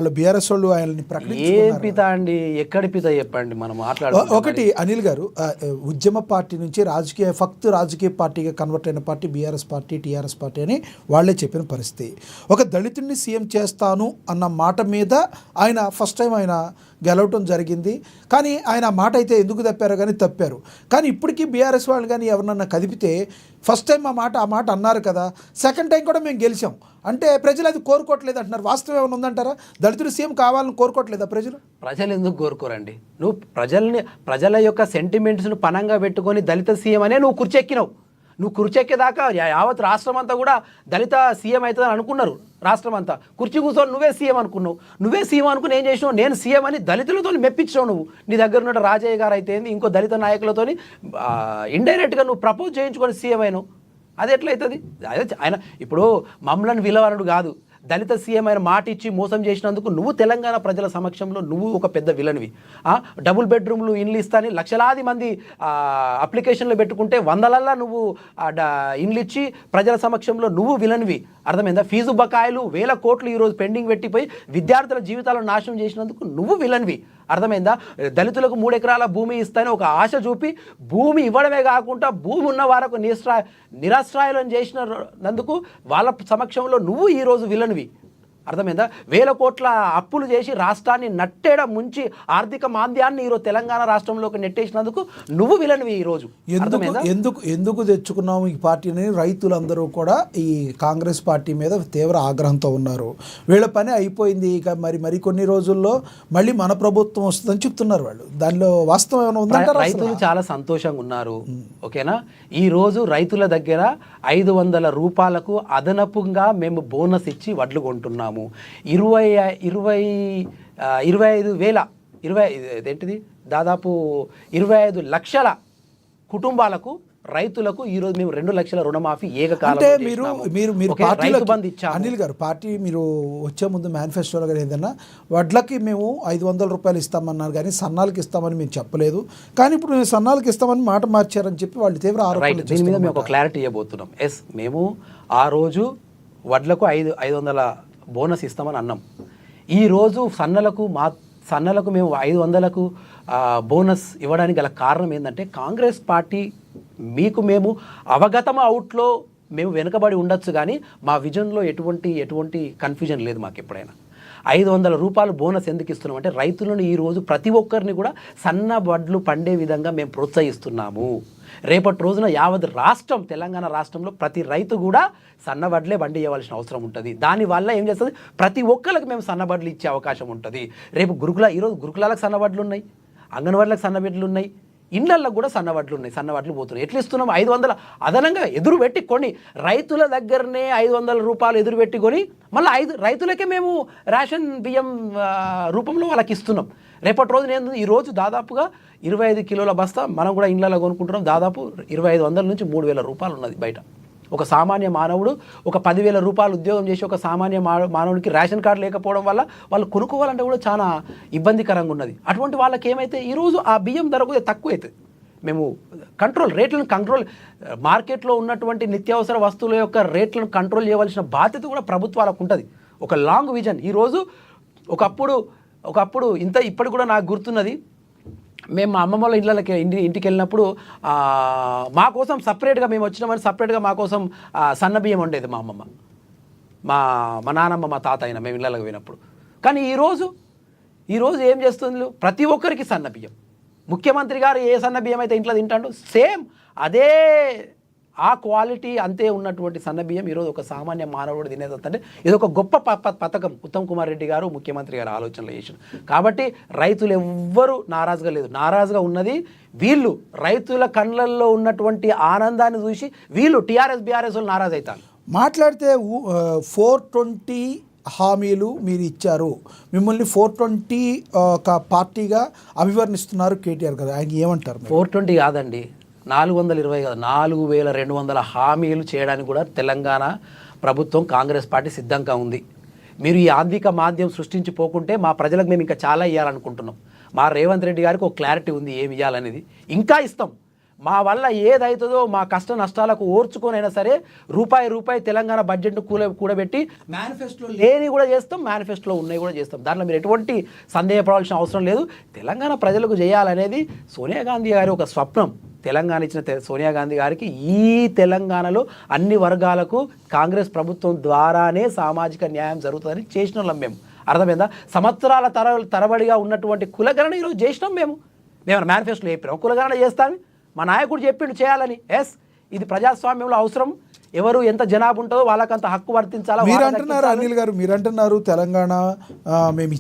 వాళ్ళు బీఆర్ఎస్ వాళ్ళు ఆయనని ఏం ప్రకటించుకున్నారు. పిత అండి, ఎక్కడి పిత చెప్పండి మనం మాట్లాడుకుంటాం. ఒకటి అనిల్ గారు, ఉద్యమ పార్టీ నుంచి రాజకీయ పార్టీగా కన్వర్ట్ అయిన party BRS party, TRS party అని వాళ్ళే చెప్పిన పరిస్థితి. ఒక దళితుడిని సీఎం చేస్తాను అన్న మాట మీద ఆయన ఫస్ట్ టైం ఆయన గెలవటం జరిగింది. కానీ ఆయన ఆ మాట అయితే ఎందుకు తప్పారో కానీ తప్పారు. కానీ ఇప్పటికీ బీఆర్ఎస్ వాళ్ళు కానీ ఎవరినన్నా కదిపితే ఫస్ట్ టైం ఆ మాట అన్నారు కదా, సెకండ్ టైం కూడా మేము గెలిచాం అంటే ప్రజలు అది కోరుకోవట్లేదు అంటున్నారు. వాస్తవం ఏమైనా ఉందంటారా? దళితులు సీఎం కావాలని కోరుకోవట్లేదా ప్రజలు? ప్రజలు ఎందుకు కోరుకోరండి? నువ్వు ప్రజల యొక్క సెంటిమెంట్స్ను పనంగా పెట్టుకొని దళిత సీఎం అనే నువ్వు కుర్చెక్కినావు. నువ్వు కుర్చెక్కేదాకా యావత్ రాష్ట్రం అంతా కూడా దళిత సీఎం అవుతుందని అనుకున్నారు. రాష్ట్రం అంతా కుర్చీ కూర్చొని నువ్వే సీఎం అనుకున్నావు. నువ్వే సీఎం అనుకుని ఏం చేసినావు? నేను సీఎం అని దళితులతో మెప్పించావు. నువ్వు నీ దగ్గర ఉన్న రాజయ్య గారు అయితే ఇంకో దళిత నాయకులతో ఇండైరెక్ట్గా నువ్వు ప్రపోజ్ చేయించుకొని సీఎం అయినావు. అది ఎట్లయితుంది? ఆయన ఇప్పుడు మమ్మల్ని విలువనుడు కాదు, దళిత సీఎం ఆయన మాట ఇచ్చి మోసం చేసినందుకు నువ్వు తెలంగాణ ప్రజల సమక్షంలో నువ్వు ఒక పెద్ద విలన్వి. డబుల్ బెడ్రూమ్లు ఇండ్లు ఇస్తాని లక్షలాది మంది అప్లికేషన్లు పెట్టుకుంటే వందలల్లా నువ్వు ఇండ్లు ఇచ్చి ప్రజల సమక్షంలో నువ్వు విలన్వి. అర్థమైందా? ఫీజు బకాయిలు 1000 కోట్లు ఈరోజు పెండింగ్ పెట్టిపోయి విద్యార్థుల జీవితాలను నాశనం చేసినందుకు నువ్వు విలన్వి. అర్థమైందా? దళితులకు 3 ఎకరాల భూమి ఇస్తానే ఒక ఆశ చూపి భూమి ఇవ్వడమే కాకుండా భూమి ఉన్న వారికి నిరాశ్రాయులను చేసినందుకు వాళ్ళ సమక్షంలో నువ్వు ఈరోజు విలన్వి. అర్థమైందా? 1000 కోట్ల అప్పులు చేసి రాష్ట్రాన్ని నట్టేడ ముంచి ఆర్థిక మాంద్యాన్ని ఈరోజు తెలంగాణ రాష్ట్రంలోకి నెట్టేసినందుకు నువ్వు విలన్వి ఈరోజు. ఎందుకు తెచ్చుకున్నాము ఈ పార్టీని? రైతులందరూ కూడా ఈ కాంగ్రెస్ పార్టీ మీద తీవ్ర ఆగ్రహంతో ఉన్నారు. వీళ్ళ పని అయిపోయింది, ఇక మరికొన్ని రోజుల్లో మళ్ళీ మన ప్రభుత్వం వస్తుందని చెప్తున్నారు వాళ్ళు. దానిలో వాస్తవం ఏమైనా ఉందంటే రైతులు చాలా సంతోషంగా ఉన్నారు. ఓకేనా? ఈ రోజు రైతుల దగ్గర 500 రూపాయలకు అదనపుగా మేము బోనస్ ఇచ్చి వడ్లు కొంటున్నాము. 25,000 దాదాపు 25 లక్షల కుటుంబాలకు రైతులకు ఈరోజు మేము 2 లక్షల రుణమాఫీ ఏకకాలంలో అనిల్ గారు, పార్టీ మీరు వచ్చే ముందు మేనిఫెస్టోలో కానీ ఏదన్నా వడ్లకి మేము 500 రూపాయలు ఇస్తామన్నారు కానీ సన్నాలకు ఇస్తామని మేము చెప్పలేదు. కానీ ఇప్పుడు మేము సన్నాలకు ఇస్తామని మాట మార్చారని చెప్పి వాళ్ళు తీవ్ర ఆరోపణలు. దీని మీద మేము ఒక క్లారిటీ ఇవ్వబోతున్నాం. మేము ఆ రోజు వడ్లకు 500 బోనస్ ఇస్తామని అన్నాం. ఈరోజు సన్నలకు మేము 500లకు బోనస్ ఇవ్వడానికి గల కారణం ఏంటంటే కాంగ్రెస్ పార్టీ మేము అవగతం అవుట్లో మేము వెనుకబడి ఉండొచ్చు కానీ మా విజన్లో ఎటువంటి కన్ఫ్యూజన్ లేదు మాకు ఎప్పుడైనా. 500 రూపాయలు బోనస్ ఎందుకు ఇస్తున్నాం అంటే రైతులను ఈరోజు ప్రతి ఒక్కరిని కూడా సన్న వడ్లు పండే విధంగా మేము ప్రోత్సహిస్తున్నాము. రేపటి రోజున యావత్ రాష్ట్రం తెలంగాణ రాష్ట్రంలో ప్రతి రైతు కూడా సన్నబడ్లే బండి ఇవ్వాల్సిన అవసరం ఉంటుంది. దానివల్ల ఏం చేస్తుంది? ప్రతి ఒక్కరికి మేము సన్నబడ్లు ఇచ్చే అవకాశం ఉంటుంది. రేపు ఈరోజు గురుకులాలకు సన్నబడ్లు ఉన్నాయి, అంగన్వాడీలకు సన్నబడ్లు ఉన్నాయి, ఇళ్లల్లో కూడా సన్నవడ్లు ఉన్నాయి, సన్నవడ్లు పోతున్నాయి. ఎట్లా ఇస్తున్నాం? 500 అదనంగా ఎదురు పెట్టి కొని రైతుల దగ్గరనే 500 రూపాయలు ఎదురు పెట్టి కొని మళ్ళీ రైతులకే మేము రేషన్ బియ్యం రూపంలో వాళ్ళకి ఇస్తున్నాం. రేపటి రోజు ఈరోజు దాదాపుగా 25 కిలోల బస్తా మనం కూడా ఇళ్లలో కొనుక్కుంటున్నాం. దాదాపు 2500 నుంచి 3000 రూపాయలు ఉన్నది బయట. ఒక సామాన్య మానవుడు ఒక 10,000 రూపాయలు ఉద్యోగం చేసి ఒక సామాన్య మానవుడికి రేషన్ కార్డు లేకపోవడం వల్ల వాళ్ళు కొనుక్కోవాలంటే కూడా చాలా ఇబ్బందికరంగా ఉన్నది. అటువంటి వాళ్ళకి ఏమైతే ఈరోజు ఆ బియ్యం ధర కూడా తక్కువ అవుతుంది. మేము రేట్లను కంట్రోల్ మార్కెట్లో ఉన్నటువంటి నిత్యావసర వస్తువుల యొక్క రేట్లను కంట్రోల్ చేయవలసిన బాధ్యత కూడా ప్రభుత్వాలకు ఉంటుంది. ఒక లాంగ్ విజన్. ఈరోజు ఒకప్పుడు ఇప్పటికి కూడా నాకు గుర్తున్నది, మేము మా అమ్మమ్మ వాళ్ళ ఇంటికి వెళ్ళినప్పుడు మా కోసం సపరేట్గా మేము వచ్చినామని సపరేట్గా మా కోసం సన్న బియ్యం ఉండేది మా అమ్మమ్మ, మా నానమ్మ, మా తాత అయినా మేము ఇళ్ళకి పోయినప్పుడు. కానీ ఈరోజు ఏం చేస్తుంది? ప్రతి ఒక్కరికి సన్న బియ్యం. ముఖ్యమంత్రి గారు ఏ సన్న బియ్యం అయితే ఇంట్లో తింటాడో సేమ్ అదే ఆ క్వాలిటీ అంతే ఉన్నటువంటి సన్న బియ్యం ఈరోజు ఒక సామాన్య మానవుడు తినేదంటే ఇది ఒక గొప్ప పథకం ఉత్తమ్ కుమార్ రెడ్డి గారు ముఖ్యమంత్రి గారు ఆలోచనలు చేసిన. కాబట్టి రైతులు ఎవ్వరూ నారాజుగా లేదు. నారాజుగా ఉన్నది వీళ్ళు. రైతుల కళ్ళల్లో ఉన్నటువంటి ఆనందాన్ని చూసి వీళ్ళు టీఆర్ఎస్ బీఆర్ఎస్ వాళ్ళు నారాజు అవుతారు. మాట్లాడితే 420 హామీలు మీరు ఇచ్చారు, మిమ్మల్ని 420 ఒక పార్టీగా అభివర్ణిస్తున్నారు కేటీఆర్ గారు. ఆయన ఏమంటారు? 420 కాదండి, 420 కాదు, 4200 హామీలు చేయడానికి కూడా తెలంగాణ ప్రభుత్వం కాంగ్రెస్ పార్టీ సిద్ధంగా ఉంది. మీరు ఈ ఆర్థిక మాంద్యం సృష్టించిపోకుంటే మా ప్రజలకు మేము ఇంకా చాలా ఇవ్వాలనుకుంటున్నాం. మా రేవంత్ రెడ్డి గారికి ఒక క్లారిటీ ఉంది ఏమి ఇవ్వాలనేది. ఇంకా ఇస్తాం. మా వల్ల ఏదైతుందో మా కష్ట నష్టాలకు ఓర్చుకొనైనా సరే రూపాయి తెలంగాణ బడ్జెట్ను కూడబెట్టి మేనిఫెస్టోలో లేని కూడా చేస్తాం, మేనిఫెస్టోలో ఉన్నాయి కూడా చేస్తాం. దాంట్లో మీరు ఎటువంటి సందేహపడాల్సిన అవసరం లేదు. తెలంగాణ ప్రజలకు చేయాలనేది సోనియా గాంధీ గారి ఒక స్వప్నం. తెలంగాణ ఇచ్చిన సోనియా గాంధీ గారికి ఈ తెలంగాణలో అన్ని వర్గాలకు కాంగ్రెస్ ప్రభుత్వం ద్వారానే సామాజిక న్యాయం జరుగుతుందని చేసిన వాళ్ళం మేము. అర్థమైందా? సంవత్సరాల తరబడిగా ఉన్నటువంటి కులగణన ఈరోజు చేసినాం మేము. మేనిఫెస్టోలో చెప్పినాం కులగణన చేస్తాను, మా నాయకుడు చెప్పిండు చేయాలని. ఎస్, ఇది ప్రజాస్వామ్యంలో అవసరం. ఎవరు ఎంత జనాభా ఉంటుందో వాళ్ళకంత హక్కు వర్తించాలా. మీరు అంటున్నారు అనిల్ గారు, మీరు అంటున్నారు తెలంగాణ మేము